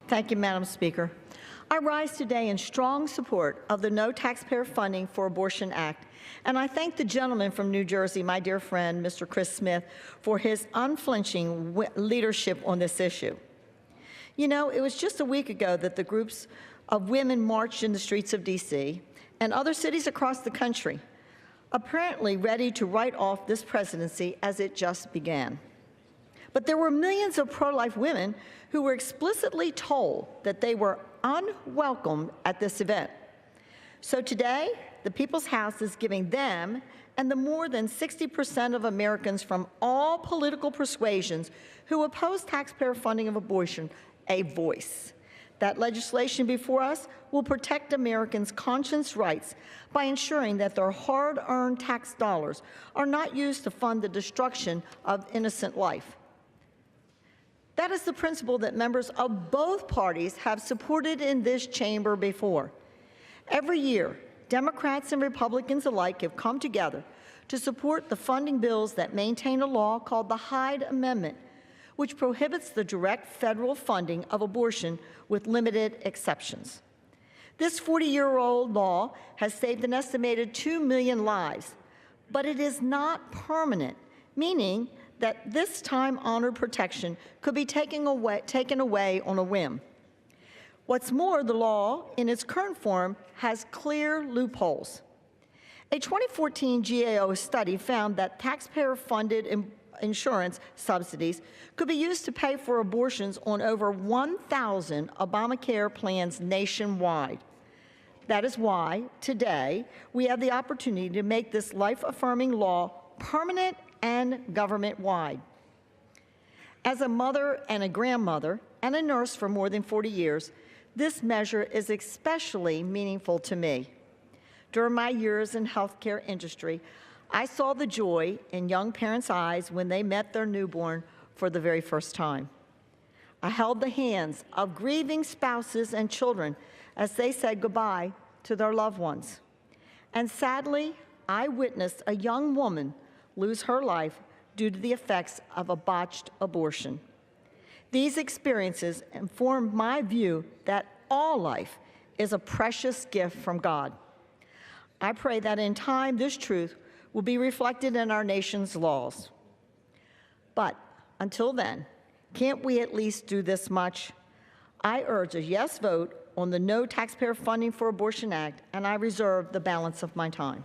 Thank you, Madam Speaker. I rise today in strong support of the No Taxpayer Funding for Abortion Act, and I thank the gentleman from New Jersey, my dear friend, Mr. Chris Smith, for his unflinching leadership on this issue. You know, it was just a week ago that the groups of women marched in the streets of D.C. and other cities across the country, apparently ready to write off this presidency as it just began. But there were millions of pro-life women who were explicitly told that they were unwelcome at this event. So today, the People's House is giving them and the more than 60% of Americans from all political persuasions who oppose taxpayer funding of abortion a voice. That legislation before us will protect Americans' conscience rights by ensuring that their hard-earned tax dollars are not used to fund the destruction of innocent life. That is the principle that members of both parties have supported in this chamber before. Every year, Democrats and Republicans alike have come together to support the funding bills that maintain a law called the Hyde Amendment, which prohibits the direct federal funding of abortion with limited exceptions. This 40-year-old law has saved an estimated 2 million lives, but it is not permanent, meaning that this time-honored protection could be taken away on a whim. What's more, the law, in its current form, has clear loopholes. A 2014 GAO study found that taxpayer-funded insurance subsidies could be used to pay for abortions on over 1,000 Obamacare plans nationwide. That is why, today, we have the opportunity to make this life-affirming law permanent and government-wide. As a mother and a grandmother and a nurse for more than 40 years, this measure is especially meaningful to me. During my years in the healthcare industry, I saw the joy in young parents' eyes when they met their newborn for the very first time. I held the hands of grieving spouses and children as they said goodbye to their loved ones. And sadly, I witnessed a young woman lose her life due to the effects of a botched abortion. These experiences informed my view that all life is a precious gift from God. I pray that in time this truth will be reflected in our nation's laws. But until then, can't we at least do this much? I urge a yes vote on the No Taxpayer Funding for Abortion Act, and I reserve the balance of my time.